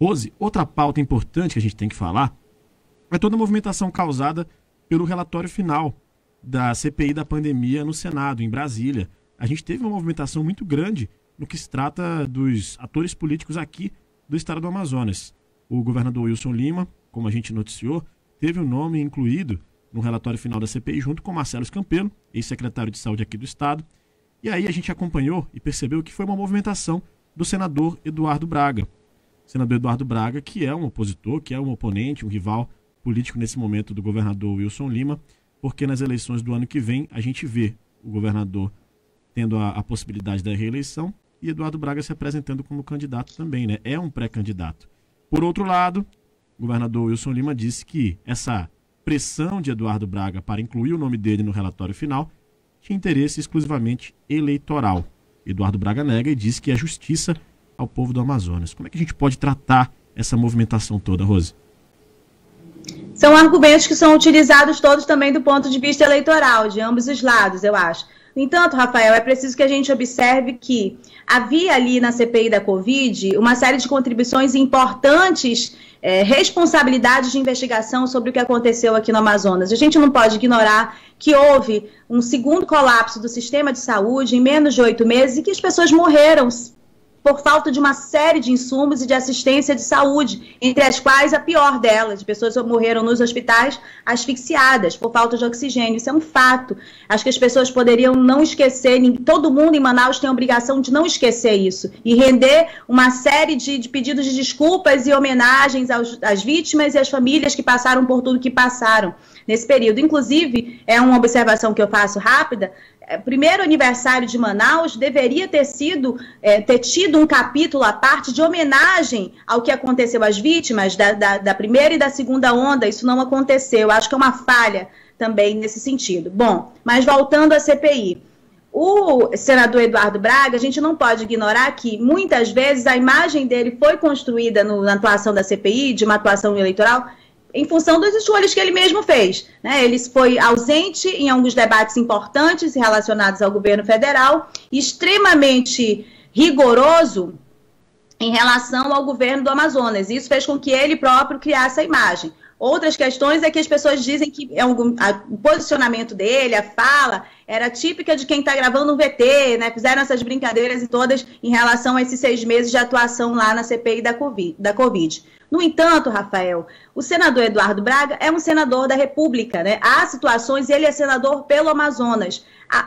Rose, outra pauta importante que a gente tem que falar é toda a movimentação causada pelo relatório final da CPI da pandemia no Senado, em Brasília. A gente teve uma movimentação muito grande no que se trata dos atores políticos aqui do estado do Amazonas. O governador Wilson Lima, como a gente noticiou, teve o nome incluído no relatório final da CPI, junto com Marcelo Campelo, ex-secretário de saúde aqui do estado. E aí a gente acompanhou e percebeu que foi uma movimentação do senador Eduardo Braga. O senador Eduardo Braga, que é um opositor, que é um oponente, um rival político nesse momento do governador Wilson Lima, porque nas eleições do ano que vem a gente vê o governador tendo a possibilidade da reeleição e Eduardo Braga se apresentando como candidato também, né? É um pré-candidato. Por outro lado, o governador Wilson Lima disse que essa pressão de Eduardo Braga para incluir o nome dele no relatório final tinha interesse exclusivamente eleitoral. Eduardo Braga nega e diz que é justiça ao povo do Amazonas. Como é que a gente pode tratar essa movimentação toda, Rose? São argumentos que são utilizados todos também do ponto de vista eleitoral, de ambos os lados, eu acho. No entanto, Rafael, é preciso que a gente observe que havia ali na CPI da Covid uma série de contribuições importantes, responsabilidades de investigação sobre o que aconteceu aqui no Amazonas. A gente não pode ignorar que houve um segundo colapso do sistema de saúde em menos de 8 meses e que as pessoas morreram por falta de uma série de insumos e de assistência de saúde, entre as quais a pior delas, pessoas morreram nos hospitais asfixiadas por falta de oxigênio. Isso é um fato. Acho que as pessoas poderiam não esquecer, todo mundo em Manaus tem a obrigação de não esquecer isso e render uma série de pedidos de desculpas e homenagens às vítimas e às famílias que passaram por tudo que passaram nesse período. Inclusive, é uma observação que eu faço rápida, primeiro aniversário de Manaus deveria ter tido um capítulo à parte de homenagem ao que aconteceu às vítimas da primeira e da segunda onda. Isso não aconteceu. Acho que é uma falha também nesse sentido. Bom, mas voltando à CPI. O senador Eduardo Braga, a gente não pode ignorar que muitas vezes a imagem dele foi construída na atuação da CPI, de uma atuação eleitoral, em função das escolhas que ele mesmo fez, né? Ele foi ausente em alguns debates importantes relacionados ao governo federal, extremamente rigoroso em relação ao governo do Amazonas. Isso fez com que ele próprio criasse a imagem. Outras questões é que as pessoas dizem que o posicionamento dele, a fala, era típica de quem está gravando um VT, né? Fizeram essas brincadeiras e todas em relação a esses 6 meses de atuação lá na CPI da Covid. No entanto, Rafael, o senador Eduardo Braga é um senador da República, né? Há situações, ele é senador pelo Amazonas.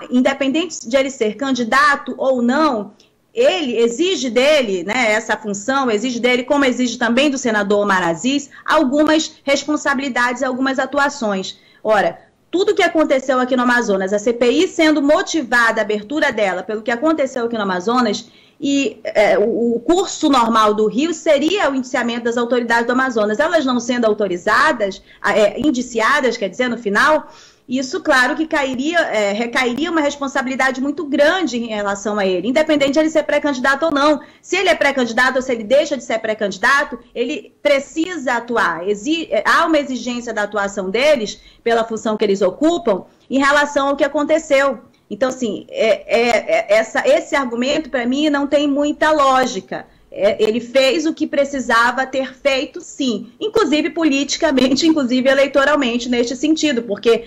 Independente de ele ser candidato ou não, ele exige dele, né, essa função, exige dele, como exige também do senador Omar Aziz, algumas responsabilidades, algumas atuações. Ora, tudo que aconteceu aqui no Amazonas, a CPI sendo motivada, a abertura dela, pelo que aconteceu aqui no Amazonas, e o curso normal do Rio seria o indiciamento das autoridades do Amazonas. Elas não sendo autorizadas, indiciadas, quer dizer, no final, isso, claro, que recairia uma responsabilidade muito grande em relação a ele, independente de ele ser pré-candidato ou não. Se ele é pré-candidato ou se ele deixa de ser pré-candidato, ele precisa atuar. Há uma exigência da atuação deles, pela função que eles ocupam, em relação ao que aconteceu. Então, assim, esse argumento, para mim, não tem muita lógica. Ele fez o que precisava ter feito, sim, inclusive politicamente, inclusive eleitoralmente, neste sentido, porque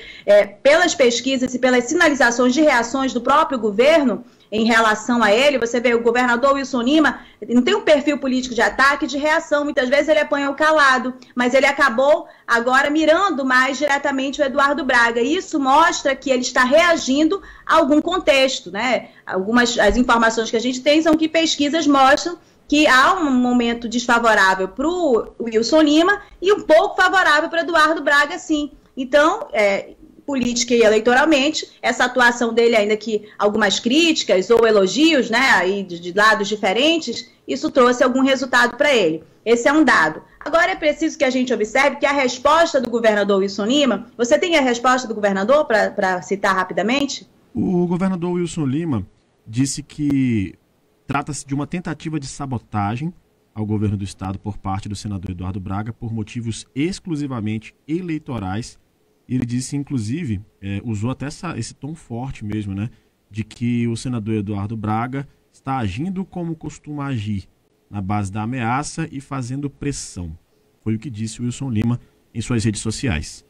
pelas pesquisas e pelas sinalizações de reações do próprio governo em relação a ele, você vê o governador Wilson Lima, não tem um perfil político de ataque e de reação, muitas vezes ele apanha o calado, mas ele acabou agora mirando mais diretamente o Eduardo Braga, e isso mostra que ele está reagindo a algum contexto, né? As informações que a gente tem são que pesquisas mostram que há um momento desfavorável para o Wilson Lima e um pouco favorável para Eduardo Braga, sim. Então, política e eleitoralmente, essa atuação dele, ainda que algumas críticas ou elogios, né, aí de lados diferentes, isso trouxe algum resultado para ele. Esse é um dado. Agora é preciso que a gente observe que a resposta do governador Wilson Lima, você tem a resposta do governador para citar rapidamente? O governador Wilson Lima disse que trata-se de uma tentativa de sabotagem ao governo do estado por parte do senador Eduardo Braga por motivos exclusivamente eleitorais. Ele disse, inclusive, usou até esse tom forte mesmo, né, de que o senador Eduardo Braga está agindo como costuma agir, na base da ameaça e fazendo pressão. Foi o que disse Wilson Lima em suas redes sociais.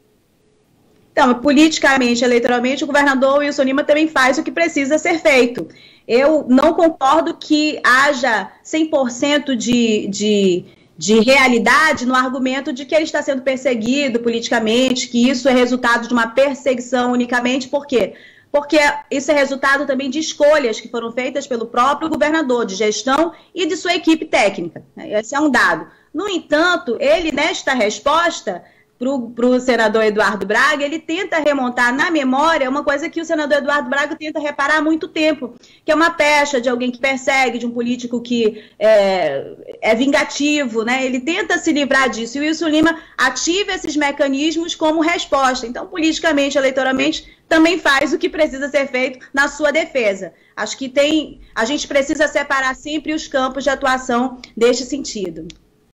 Então, politicamente, eleitoralmente, o governador Wilson Lima também faz o que precisa ser feito. Eu não concordo que haja 100% de realidade no argumento de que ele está sendo perseguido politicamente, que isso é resultado de uma perseguição unicamente. Por quê? Porque isso é resultado também de escolhas que foram feitas pelo próprio governador, de gestão e de sua equipe técnica. Esse é um dado. No entanto, ele, nesta resposta para o senador Eduardo Braga, ele tenta remontar na memória uma coisa que o senador Eduardo Braga tenta reparar há muito tempo, que é uma pecha de alguém que persegue, de um político que é vingativo, né? Ele tenta se livrar disso, e o Wilson Lima ativa esses mecanismos como resposta. Então, politicamente, eleitoralmente, também faz o que precisa ser feito na sua defesa. Acho que a gente precisa separar sempre os campos de atuação deste sentido.